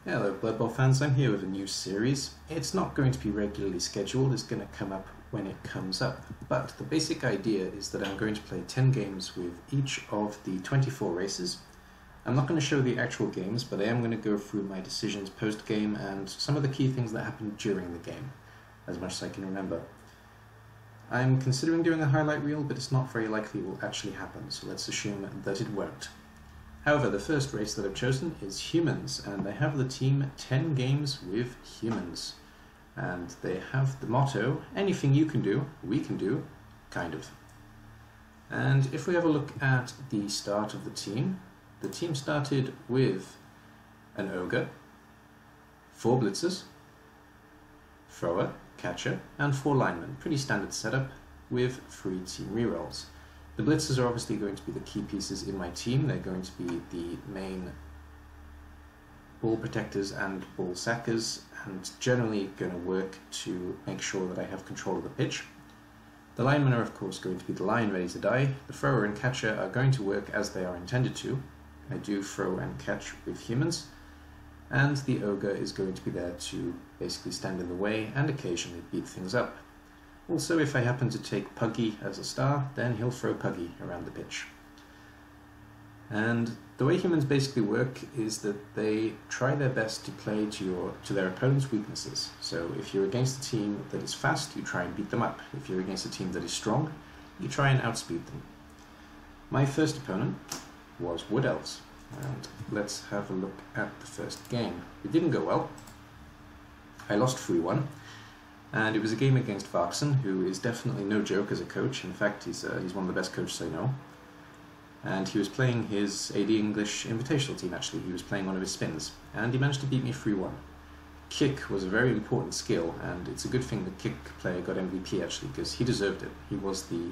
Hello Blood Bowl fans, I'm here with a new series. It's not going to be regularly scheduled, it's going to come up when it comes up. But the basic idea is that I'm going to play 10 games with each of the 24 races. I'm not going to show the actual games, but I am going to go through my decisions post-game and some of the key things that happened during the game, as much as I can remember. I'm considering doing a highlight reel, but it's not very likely it will actually happen, so let's assume that it won't. However, the first race that I've chosen is Humans, and I have the team 10 games with Humans. And they have the motto, anything you can do, we can do, kind of. And if we have a look at the start of the team started with an Ogre, 4 Blitzers, Thrower, Catcher, and 4 Linemen. Pretty standard setup with 3 team rerolls. The Blitzers are obviously going to be the key pieces in my team. They're going to be the main ball protectors and ball sackers, and generally going to work to make sure that I have control of the pitch. The linemen are of course going to be the line ready to die. The thrower and catcher are going to work as they are intended to. I do throw and catch with Humans, and the Ogre is going to be there to basically stand in the way and occasionally beat things up. Also, if I happen to take Puggy as a star, then he'll throw Puggy around the pitch. And the way Humans basically work is that they try their best to play to their opponent's weaknesses. So if you're against a team that is fast, you try and beat them up. If you're against a team that is strong, you try and outspeed them. My first opponent was Wood Elves, and let's have a look at the first game. It didn't go well. I lost 3-1. And it was a game against Varkson, who is definitely no joke as a coach. In fact, he's one of the best coaches I know. And he was playing his AD English Invitational team, actually. He was playing one of his spins. And he managed to beat me 3-1. Kick was a very important skill, and it's a good thing the kick player got MVP, actually, because he deserved it. He was the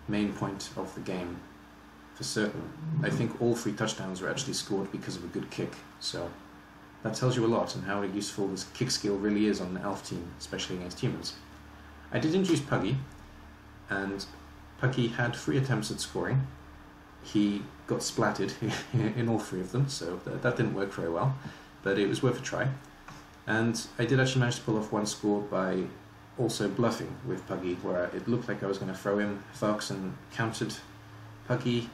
main point of the game, for certain. I think all 3 touchdowns were actually scored because of a good kick, so that tells you a lot and how useful this kick skill really is on the Elf team, especially against Humans. I did introduce Puggy, and Puggy had 3 attempts at scoring. He got splatted in all 3 of them, so that didn't work very well, but it was worth a try. And I did actually manage to pull off 1 score by also bluffing with Puggy, where it looked like I was going to throw him. Varkson countered Puggy,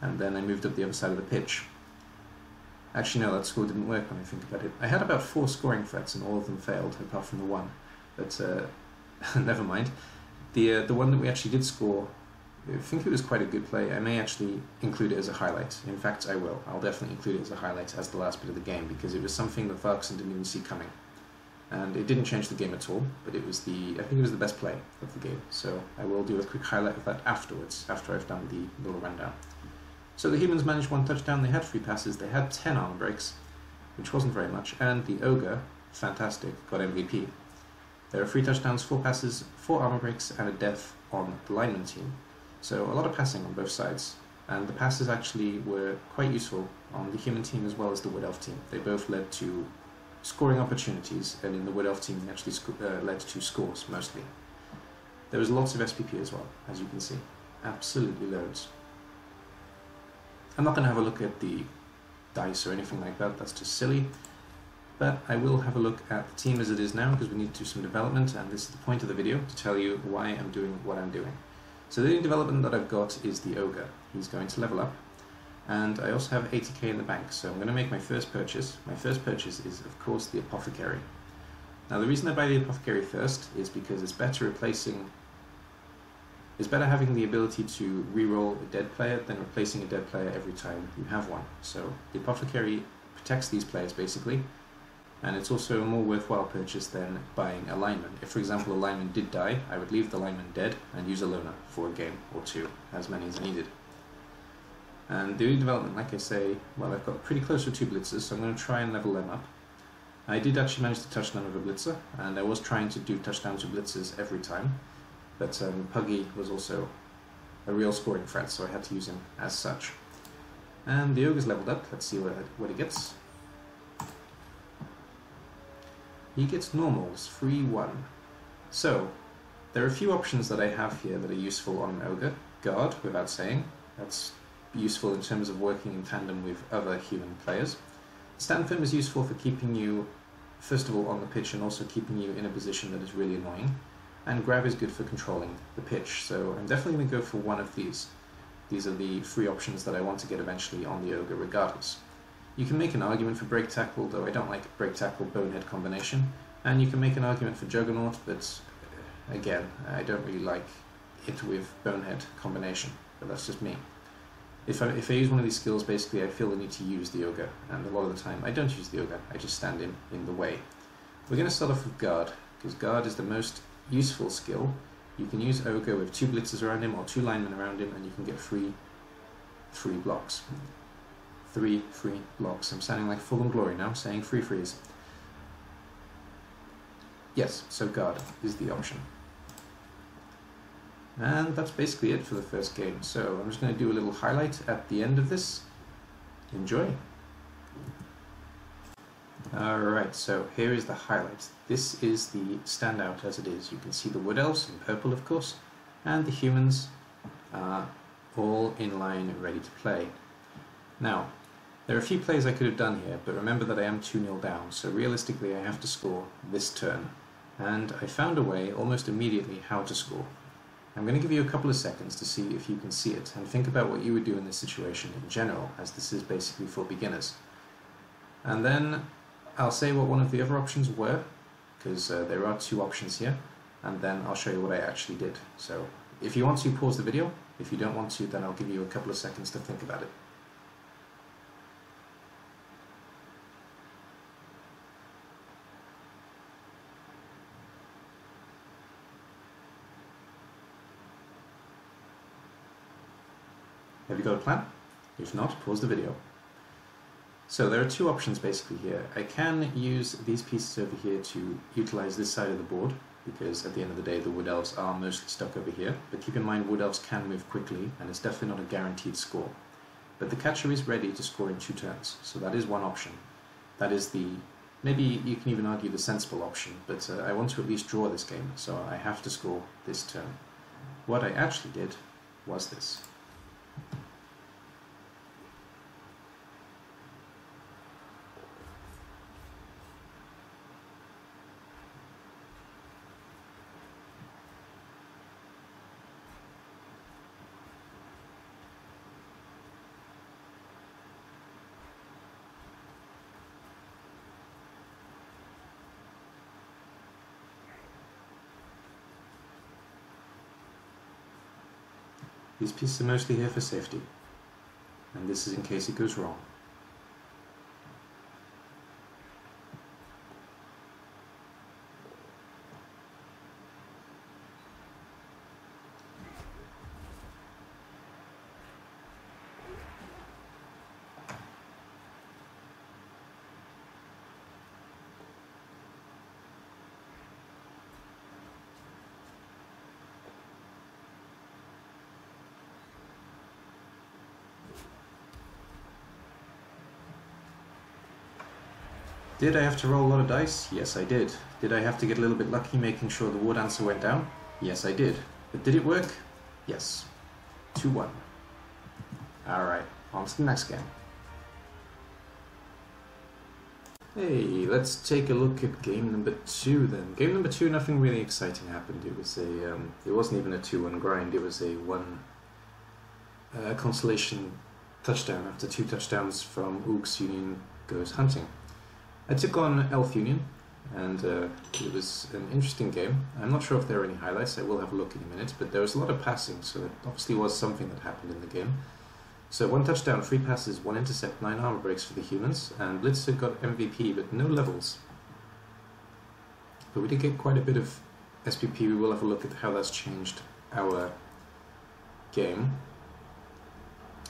and then I moved up the other side of the pitch. Actually, no, that score didn't work when I think about it. I had about 4 scoring threats, and all of them failed, apart from the 1. But never mind. The one that we actually did score, I think it was quite a good play. I may actually include it as a highlight. In fact, I will. I'll definitely include it as a highlight as the last bit of the game, because it was something that Varkson didn't even see coming. And it didn't change the game at all, but it was I think it was the best play of the game. So I will do a quick highlight of that afterwards, after I've done the little rundown. So the Humans managed 1 touchdown, they had 3 passes, they had 10 armor breaks, which wasn't very much, and the Ogre, fantastic, got MVP. There are 3 touchdowns, 4 passes, 4 armor breaks, and a death on the lineman team. So a lot of passing on both sides, and the passes actually were quite useful on the Human team as well as the Wood Elf team. They both led to scoring opportunities, and in the Wood Elf team they actually led to scores, mostly. There was lots of SPP as well, as you can see. Absolutely loads. I'm not going to have a look at the dice or anything like that, that's just silly, but I will have a look at the team as it is now, because we need to do some development, and this is the point of the video, to tell you why I'm doing what I'm doing. So the only development that I've got is the Ogre. He's going to level up, and I also have 80k in the bank, so I'm going to make my first purchase. My first purchase is, of course, the Apothecary. Now the reason I buy the Apothecary first is because it's better having the ability to reroll a dead player than replacing a dead player every time you have one. So the Apothecary protects these players basically, and it's also a more worthwhile purchase than buying a lineman. If, for example, a lineman did die, I would leave the lineman dead and use a loner for a game or 2, as many as needed. And the only development, like I say, well, I've got pretty close to 2 blitzers, so I'm going to try and level them up. I did actually manage to touchdown with a blitzer, and I was trying to do touchdowns with blitzers every time. But Puggy was also a real scoring threat, so I had to use him as such. And the Ogre's leveled up. Let's see what he gets. He gets normals, 3-1. So, there are a few options that I have here that are useful on an Ogre. Guard, without saying. That's useful in terms of working in tandem with other human players. Stand firm is useful for keeping you, first of all, on the pitch and also keeping you in a position that is really annoying. And grab is good for controlling the pitch, so I'm definitely going to go for one of these. These are the free options that I want to get eventually on the Ogre regardless. You can make an argument for break tackle, though I don't like break tackle bonehead combination, and you can make an argument for Juggernaut, but again, I don't really like it with bonehead combination, but that's just me. If I use one of these skills, basically I feel the need to use the Ogre, and a lot of the time I don't use the Ogre, I just stand in the way. We're going to start off with Guard, because Guard is the most useful skill. You can use Ogre with 2 blitzers around him or 2 linemen around him, and you can get free blocks. 3 free blocks. I'm sounding like Full and Glory now, saying free freeze. Yes, so Guard is the option. And that's basically it for the first game. So I'm just going to do a little highlight at the end of this. Enjoy! Alright, so here is the highlight. This is the standout as it is. You can see the Wood Elves in purple, of course, and the humans are all in line and ready to play. Now, there are a few plays I could have done here, but remember that I am 2-0 down, so realistically I have to score this turn. And I found a way, almost immediately, how to score. I'm going to give you a couple of seconds to see if you can see it, and think about what you would do in this situation in general, as this is basically for beginners. And then I'll say what one of the other options were, because there are 2 options here, and then I'll show you what I actually did. So if you want to, pause the video. If you don't want to, then I'll give you a couple of seconds to think about it. Have you got a plan? If not, pause the video. So there are 2 options basically here. I can use these pieces over here to utilize this side of the board, because at the end of the day the Wood Elves are mostly stuck over here, but keep in mind Wood Elves can move quickly, and it's definitely not a guaranteed score. But the catcher is ready to score in 2 turns, so that is one option. That is the, maybe you can even argue the sensible option, but I want to at least draw this game, so I have to score this turn. What I actually did was this. These pieces are mostly here for safety, and this is in case it goes wrong. Did I have to roll a lot of dice? Yes, I did. Did I have to get a little bit lucky making sure the War Dancer went down? Yes, I did. But did it work? Yes. 2-1. Alright, on to the next game. Hey, let's take a look at game number 2 then. Game number 2, nothing really exciting happened. It was a, it wasn't even a 2-1 grind, it was a 1 consolation touchdown after 2 touchdowns from Ooks Union Goes Hunting. I took on Elf Union, and it was an interesting game. I'm not sure if there are any highlights, I will have a look in a minute, but there was a lot of passing, so it obviously was something that happened in the game. So 1 touchdown, 3 passes, 1 intercept, 9 armor breaks for the humans, and Blitzer got MVP, but no levels. But we did get quite a bit of SPP. We will have a look at how that's changed our game.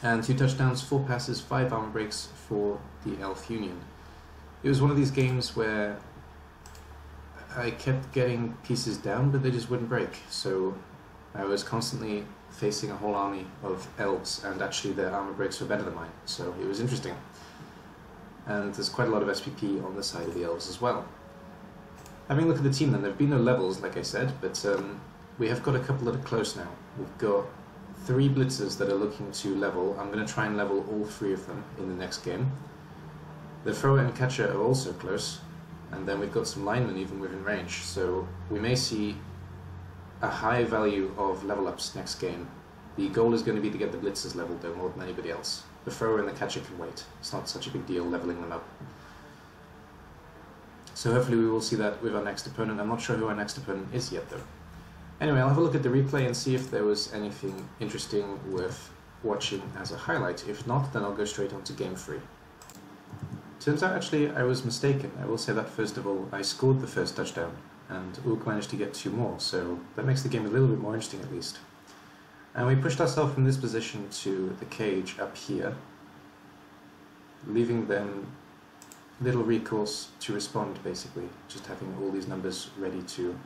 And 2 touchdowns, 4 passes, 5 armor breaks for the Elf Union. It was one of these games where I kept getting pieces down, but they just wouldn't break. So I was constantly facing a whole army of elves, and actually their armor breaks were better than mine. So it was interesting. And there's quite a lot of SPP on the side of the elves as well. Having a look at the team then, there have been no levels, like I said, but we have got a couple that are close now. We've got 3 blitzers that are looking to level. I'm going to try and level all 3 of them in the next game. The thrower and catcher are also close, and then we've got some linemen even within range, so we may see a high value of level ups next game. The goal is going to be to get the blitzers leveled though more than anybody else. The thrower and the catcher can wait. It's not such a big deal leveling them up. So hopefully we will see that with our next opponent. I'm not sure who our next opponent is yet though. Anyway, I'll have a look at the replay and see if there was anything interesting worth watching as a highlight. If not, then I'll go straight on to game 3. Turns out actually I was mistaken. I will say that first of all, I scored the first touchdown and Ook managed to get 2 more, so that makes the game a little bit more interesting at least. And we pushed ourselves from this position to the cage up here, leaving them little recourse to respond basically, just having all these numbers ready to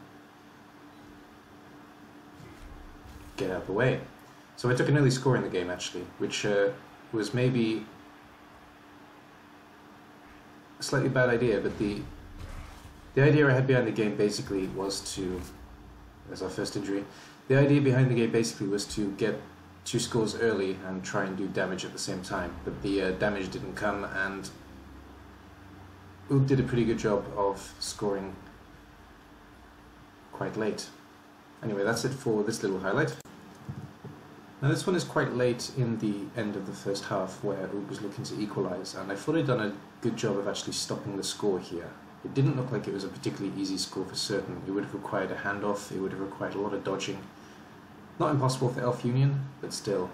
get out of the way. So I took an early score in the game actually, which was maybe a slightly bad idea, but the idea I had behind the game basically was to, as our first injury, the idea behind the game basically was to get 2 scores early and try and do damage at the same time, but the damage didn't come and Ook did a pretty good job of scoring quite late. Anyway, that's it for this little highlight. Now this one is quite late in the end of the first half where Ook was looking to equalise, and I thought he'd done a good job of actually stopping the score here. It didn't look like it was a particularly easy score for certain. It would have required a handoff, it would have required a lot of dodging. Not impossible for Elf Union, but still.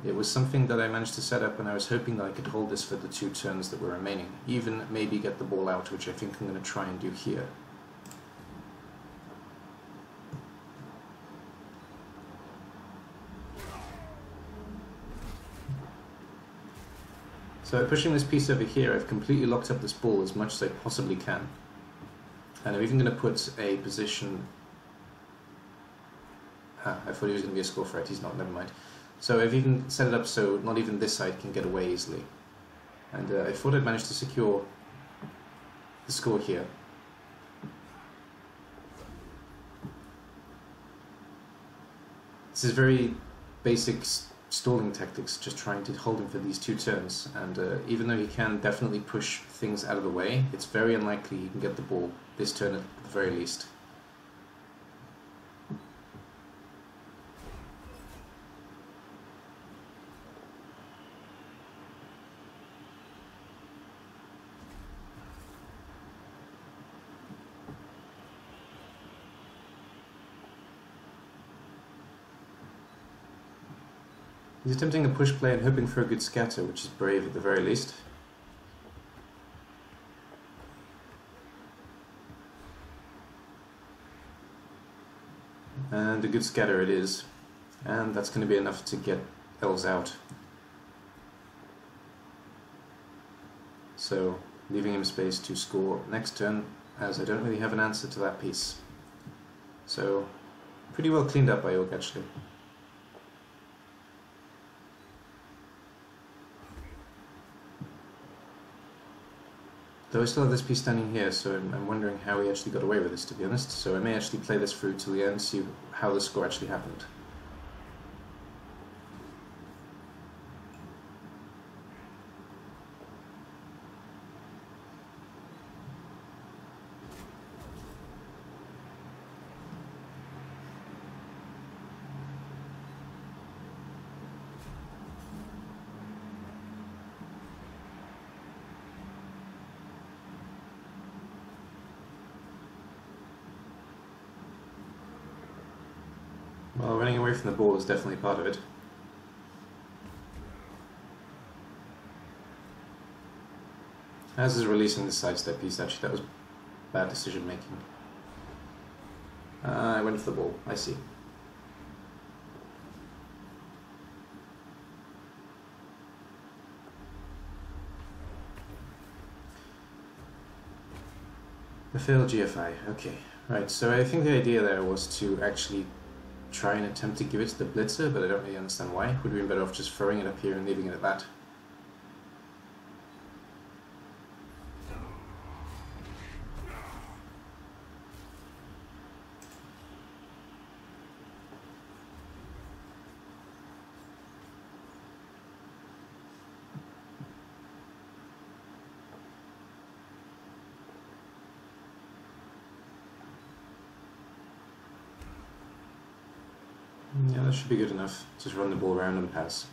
It was something that I managed to set up, and I was hoping that I could hold this for the 2 turns that were remaining. Even maybe get the ball out, which I think I'm going to try and do here. So by pushing this piece over here, I've completely locked up this ball as much as I possibly can. And I'm even going to put a position... I thought he was going to be a score threat, he's not, never mind. So I've even set it up so not even this side can get away easily. And I thought I'd managed to secure the score here. This is very basic stalling tactics, just trying to hold him for these 2 turns, and even though he can definitely push things out of the way, it's very unlikely he can get the ball this turn at the very least. He's attempting a push play and hoping for a good scatter, which is brave at the very least. And a good scatter it is. And that's going to be enough to get Elves out. So, leaving him space to score next turn, as I don't really have an answer to that piece. So, pretty well cleaned up by Ook actually. Though I still have this piece standing here, so I'm wondering how he actually got away with this, to be honest. So I may actually play this through till the end, see how the score actually happened. Well, running away from the ball is definitely part of it. As is releasing the sidestep piece, actually, that was bad decision making. I went for the ball, I see. The failed GFI, okay. Right, so I think the idea there was to actually try and attempt to give it to the blitzer, but I don't really understand why. Would have been better off just throwing it up here and leaving it at that. should be good enough. Just run the ball around and pass.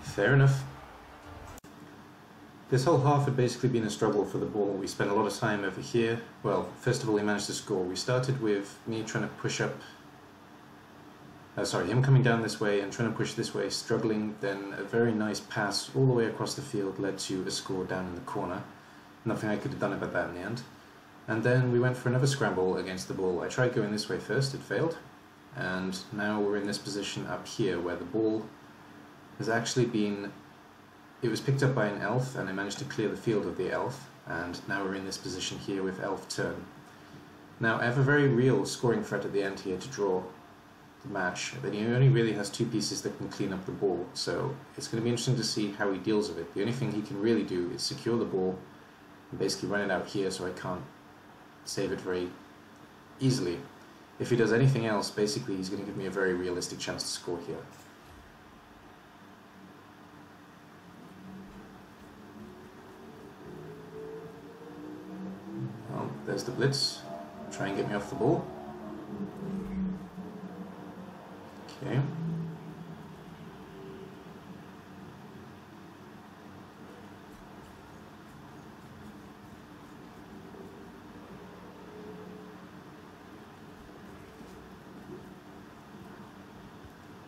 Fair enough. This whole half had basically been a struggle for the ball. We spent a lot of time over here. Well, first of all, he managed to score. We started with me trying to push up... him coming down this way and trying to push this way, struggling. Then a very nice pass all the way across the field led to a score down in the corner. Nothing I could have done about that in the end. And then we went for another scramble against the ball. I tried going this way first, it failed. And now we're in this position up here where the ball has actually been... It was picked up by an elf and I managed to clear the field of the elf, and now we're in this position here with elf turn. Now I have a very real scoring threat at the end here to draw the match, but he only really has two pieces that can clean up the ball, so it's going to be interesting to see how he deals with it. The only thing he can really do is secure the ball and basically run it out here so I can't save it very easily. If he does anything else, basically he's going to give me a very realistic chance to score here. Well, there's the blitz. Try and get me off the ball. Okay.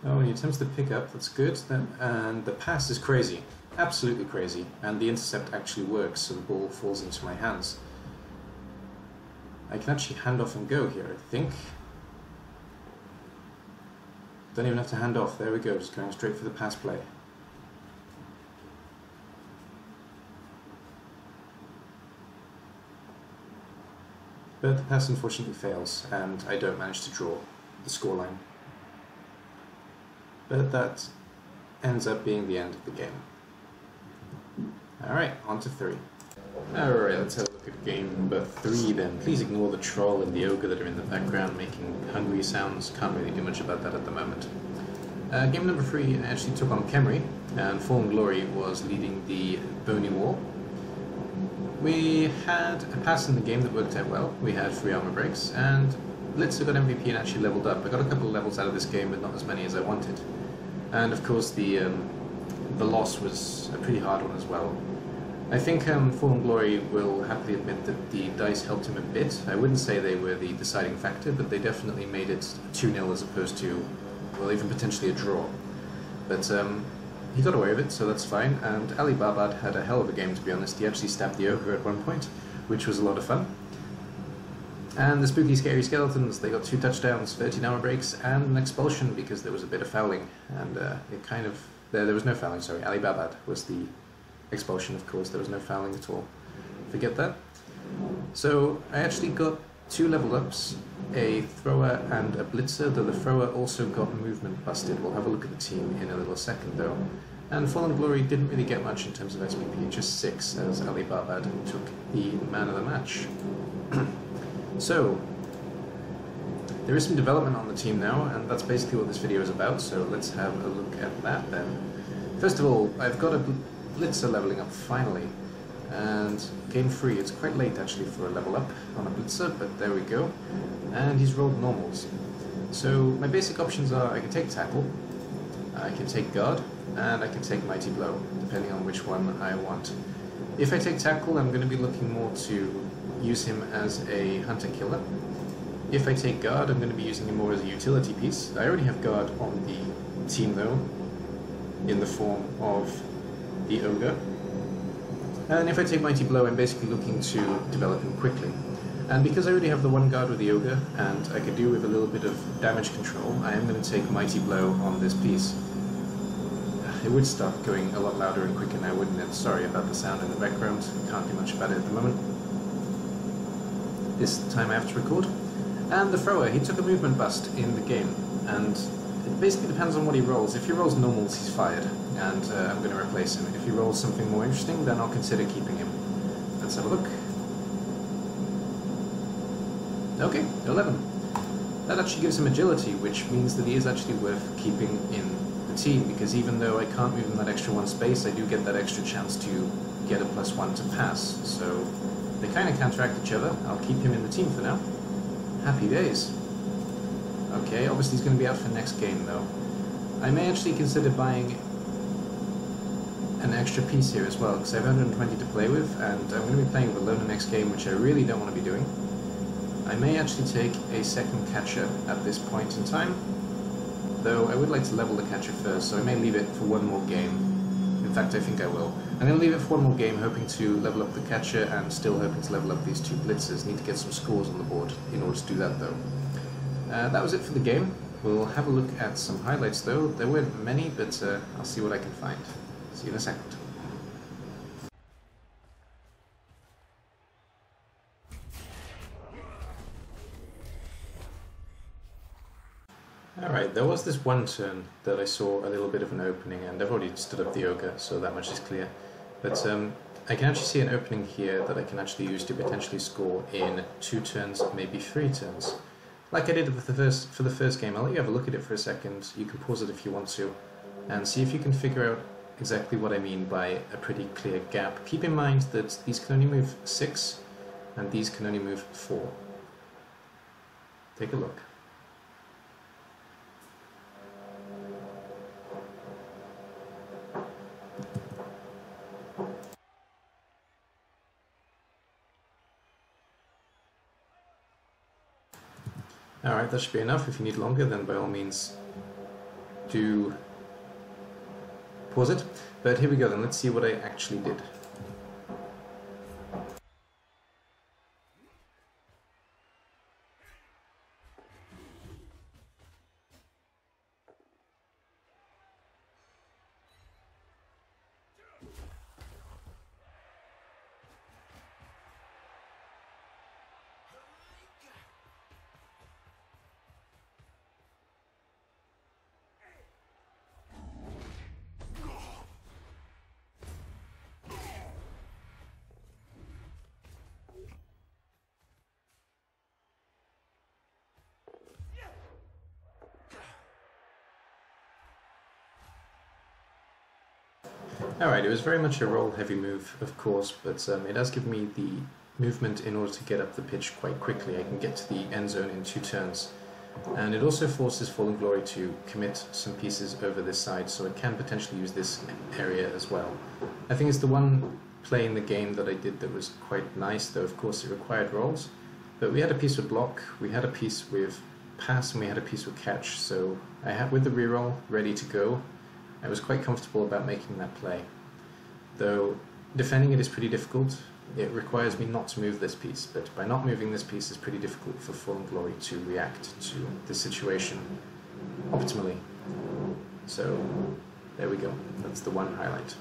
Oh, he attempts to pick up, that's good. And the pass is crazy, absolutely crazy. And the intercept actually works, so the ball falls into my hands. I can actually hand off and go here, I think. Don't even have to hand off, there we go, just going straight for the pass play. But the pass unfortunately fails, and I don't manage to draw the scoreline. But that ends up being the end of the game. Alright, on to 3. Alright, let's have a look at game number 3 then. Please ignore the troll and the ogre that are in the background making hungry sounds. Can't really do much about that at the moment. Game number 3 actually took on Khemri, and Fallen Glory was leading the Bony Wall. We had a pass in the game that worked out well. We had 3 armor breaks, and Blitzer got MVP and actually leveled up. I got a couple of levels out of this game, but not as many as I wanted. And of course the loss was a pretty hard one as well. I think Fallen Glory will happily admit that the dice helped him a bit. I wouldn't say they were the deciding factor, but they definitely made it 2-0 as opposed to, well, even potentially a draw. But he got away with it, so that's fine. And Ali Barbad had a hell of a game, to be honest. He actually stabbed the ogre at one point, which was a lot of fun. And the Spooky Scary Skeletons, they got 2 touchdowns, 13 armor breaks, and an expulsion because there was a bit of fouling. And it kind of... There was no fouling, sorry. Ali Barbad was the expulsion, of course. There was no fouling at all. Forget that. So I actually got 2 level ups, a thrower and a blitzer, though the thrower also got movement busted. We'll have a look at the team in a little second, though. And Fallen Glory didn't really get much in terms of SPP, just 6, as Ali Barbad took the man of the match. So, there is some development on the team now, and that's basically what this video is about, so let's have a look at that then. First of all, I've got a blitzer leveling up finally, and game 3, it's quite late actually for a level up on a blitzer, but there we go, and he's rolled normals. So my basic options are I can take tackle, I can take guard, and I can take mighty blow, depending on which one I want. If I take tackle, I'm going to be looking more to use him as a hunter-killer. If I take guard, I'm going to be using him more as a utility piece. I already have guard on the team though, in the form of the ogre. And if I take mighty blow, I'm basically looking to develop him quickly. And because I already have the 1 guard with the ogre, and I could do with a little bit of damage control, I am going to take mighty blow on this piece. It would start going a lot louder and quicker now, wouldn't it? Sorry about the sound in the background. Can't do much about it at the moment. This time I have to record. And the thrower, he took a movement bust in the game, and it basically depends on what he rolls. If he rolls normals, he's fired, and I'm going to replace him. If he rolls something more interesting, then I'll consider keeping him. Let's have a look. Okay, 11. That actually gives him agility, which means that he is actually worth keeping in the team, because even though I can't move in that extra 1 space, I do get that extra chance to get a +1 to pass. So they kind of counteract each other. I'll keep him in the team for now. Happy days. Okay, obviously he's going to be out for next game though. I may actually consider buying an extra piece here as well, because I have 120 to play with, and I'm going to be playing with Valona next game, which I really don't want to be doing. I may actually take a second catcher at this point in time, though I would like to level the catcher first, so I may leave it for one more game. In fact, I think I will. I'm going to leave it for one more game, hoping to level up the catcher, and still hoping to level up these 2 blitzers. Need to get some scores on the board in order to do that, though. That was it for the game. We'll have a look at some highlights, though. There weren't many, but I'll see what I can find. See you in a second. Alright, there was this one turn that I saw a little bit of an opening, and I've already stood up the ogre, so that much is clear. But I can actually see an opening here that I can actually use to potentially score in 2 turns, maybe 3 turns. Like I did for the first game. I'll let you have a look at it for a second. You can pause it if you want to, and see if you can figure out exactly what I mean by a pretty clear gap. Keep in mind that these can only move 6, and these can only move 4. Take a look. Alright, that should be enough. If you need longer, then by all means do pause it. But here we go then, let's see what I actually did. Alright, it was very much a roll-heavy move, of course, but it does give me the movement in order to get up the pitch quite quickly. I can get to the end zone in 2 turns. And it also forces Fallen Glory to commit some pieces over this side, so I can potentially use this area as well. I think it's the one play in the game that I did that was quite nice, though of course it required rolls. But we had a piece with block, we had a piece with pass, and we had a piece with catch, so I had with the reroll ready to go. I was quite comfortable about making that play. Though defending it is pretty difficult, it requires me not to move this piece, but by not moving this piece it's pretty difficult for Fallen Glory to react to the situation optimally. So there we go, that's the one highlight.